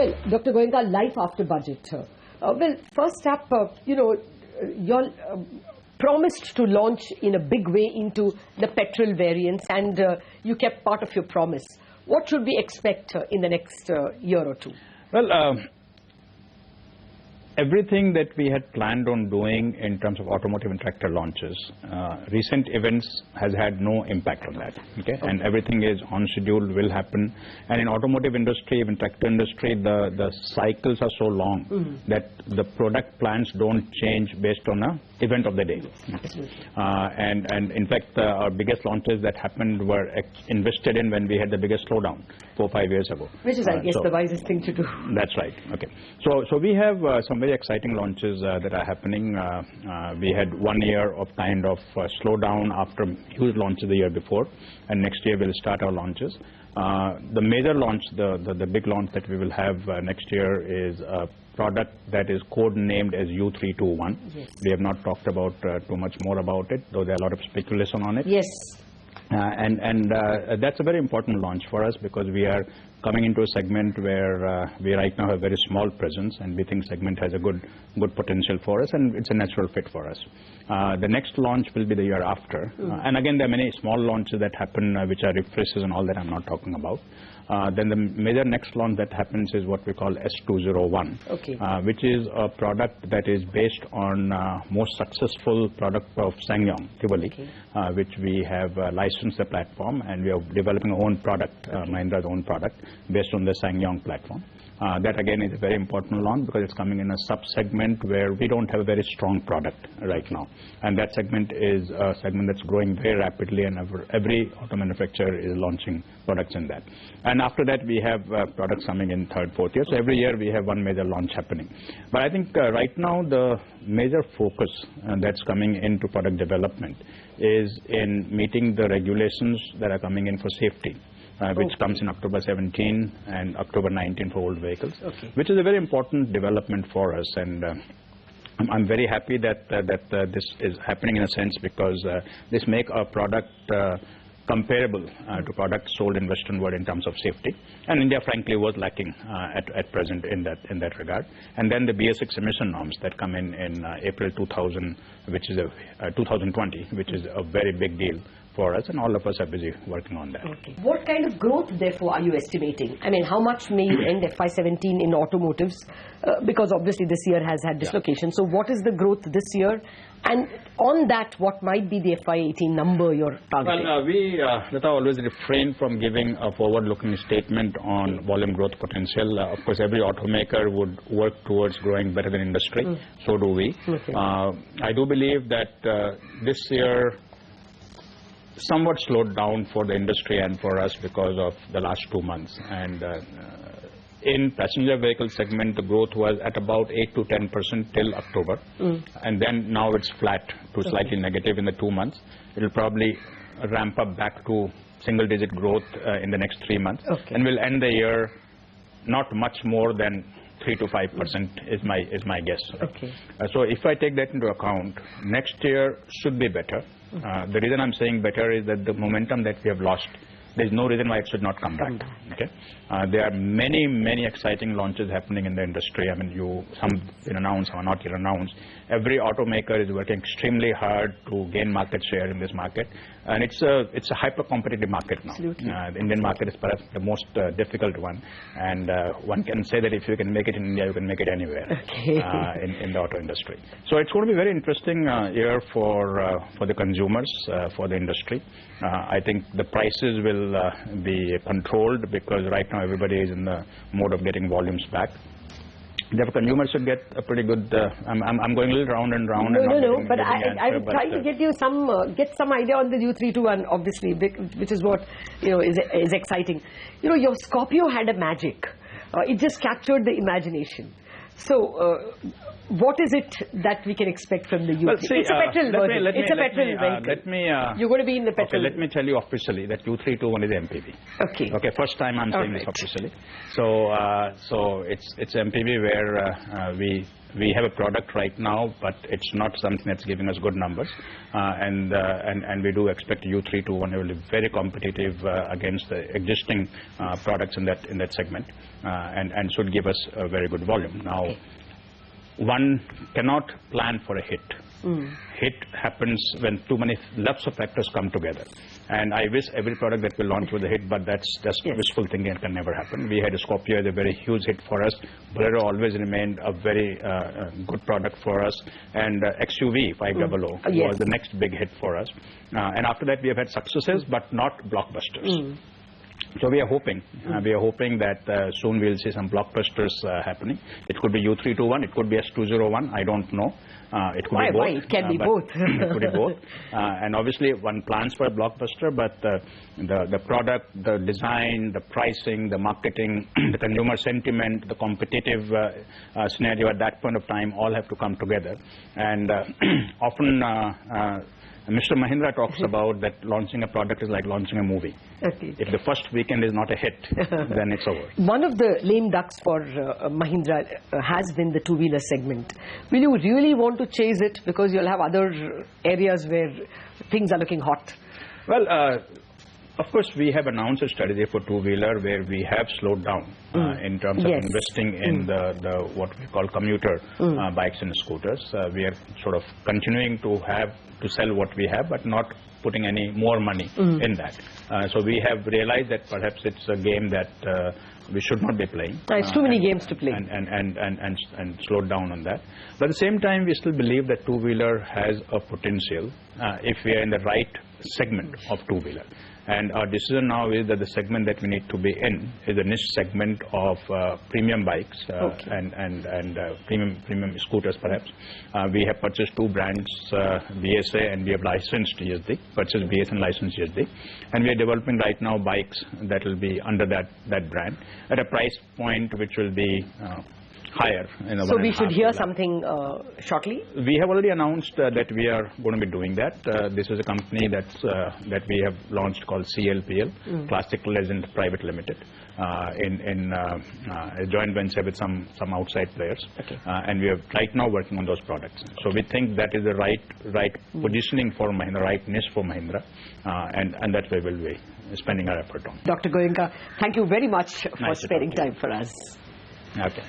Well, Dr. Goenka, life after budget. Well, first up, you all promised to launch in a big way into the petrol variants, and you kept part of your promise. What should we expect in the next year or two? Well, everything that we had planned on doing in terms of automotive and tractor launches, recent events has had no impact on that. Okay? And everything is on schedule, will happen. And in automotive industry, even tractor industry, the cycles are so long that the product plans don't change based on a event of the day. And in fact, our biggest launches that happened were invested in when we had the biggest slowdown 4 or 5 years ago. Which is, I guess, the wisest thing to do. That's right. Okay. So we have some very exciting launches that are happening. We had 1 year of kind of slowdown after huge launches the year before, and next year we'll start our launches. The major launch, the big launch that we will have next year is a product that is code named as U321. Yes. We have not talked about too much more about it, though there are a lot of speculation on it. Yes. And that's a very important launch for us, because we are coming into a segment where we right now have a very small presence, and we think segment has a good potential for us, and it's a natural fit for us. The next launch will be the year after. And again, there are many small launches that happen which are refreshes and all that I'm not talking about. Then the major next launch that happens is what we call S201, which is a product that is based on most successful product of SsangYong, Tivoli, which we have licensed the platform, and we are developing our own product, Mahindra's own product, based on the SsangYong platform. That again is a very important launch, because it's coming in a sub-segment where we don't have a very strong product right now. And that segment is a segment that's growing very rapidly, and every auto manufacturer is launching products in that. And after that, we have products coming in third, fourth year. So every year we have one major launch happening. But I think right now the major focus that's coming into product development is in meeting the regulations that are coming in for safety. Which comes in October 17 and October 19 for old vehicles, which is a very important development for us. And I'm very happy that this is happening in a sense, because this makes our product comparable to products sold in Western world in terms of safety. And India, frankly, was lacking at present in that regard. And then the BS6 emission norms that come in April 2000, which is 2020, which is a very big deal for us, and all of us are busy working on that. What kind of growth, therefore, are you estimating? I mean, how much may you end FY17 in automotives? Because obviously this year has had dislocation. So what is the growth this year? And on that, what might be the FY18 number you're targeting? Well, we Lata, always refrain from giving a forward-looking statement on volume growth potential. Of course, every automaker would work towards growing better than industry. So do we. I do believe that this year somewhat slowed down for the industry and for us because of the last 2 months. And in passenger vehicle segment, the growth was at about 8 to 10% till October. And then now it's flat to slightly negative in the 2 months. It will probably ramp up back to single-digit growth in the next 3 months. And we'll end the year not much more than 3 to 5% is my guess. So if I take that into account, next year should be better. The reason I'm saying better is that the momentum that we have lost, there's no reason why it should not come back. There are many exciting launches happening in the industry. I mean, some been announced, some are not yet announced. Every automaker is working extremely hard to gain market share in this market, and it's a hyper-competitive market now. The Indian market is perhaps the most difficult one, and one can say that if you can make it in India, you can make it anywhere in the auto industry. So it's going to be a very interesting year for the consumers, for the industry. I think the prices will be controlled, because right now everybody is in the mode of getting volumes back. Therefore, consumers should get a pretty good. I'm going a little round and round. No, but I'm trying to get you some idea on the U321, obviously, which is what is exciting. Your Scorpio had a magic. It just captured the imagination. So what is it that we can expect from the U3? Well, see, it's a petrol version. It's a petrol vehicle. You're going to be in the petrol. Okay, let me tell you officially that U321 is MPV. Okay. Okay, first time I'm saying this officially. So it's MPV where we have a product right now, but it's not something that's giving us good numbers, and we do expect U321 will be very competitive against the existing products in that segment, and should give us a very good volume. Now, one cannot plan for a hit. Hit happens when lots of factors come together. And I wish every product that we launch was a hit, but that's just wishful thinking. It can never happen. We had a Scorpio as a very huge hit for us. Bolero always remained a very good product for us. And XUV 500 was the next big hit for us. And after that, we have had successes, but not blockbusters. So we are hoping that soon we'll see some blockbusters happening. It could be U321, it could be S201, I don't know. It could be both. Why? It can be both. It could be both. And obviously one plans for a blockbuster, but the product, the design, the pricing, the marketing, the consumer sentiment, the competitive scenario at that point of time all have to come together. And often Mr. Mahindra talks about that launching a product is like launching a movie. Okay. If the first weekend is not a hit, then it's over. One of the lame ducks for Mahindra has been the two-wheeler segment. Will you really want to chase it because you'll have other areas where things are looking hot? Well, of course, we have announced a strategy for two-wheeler where we have slowed down in terms of investing in the what we call commuter bikes and scooters. We are sort of continuing to sell what we have, but not putting any more money in that. So we have realized that perhaps it's a game that we should not be playing. It's too many games to play. And slowed down on that. But at the same time, we still believe that two-wheeler has a potential if we are in the right segment of two-wheeler. And our decision now is that the segment that we need to be in is a niche segment of premium bikes and premium scooters, perhaps. We have purchased two brands, BSA, and we have licensed GSD, purchased BSA and licensed GSD. And we are developing right now bikes that will be under that brand at a price point which will be higher. So we should hear something shortly? We have already announced that we are going to be doing that. This is a company that we have launched called CLPL, Classic Legend Private Limited, in a joint venture with some outside players. Okay. And we are right now working on those products. So we think that is the right positioning for Mahindra, right niche for Mahindra, and that's where we'll be spending our effort on. Dr. Goenka, thank you very much for sparing time for us. Okay.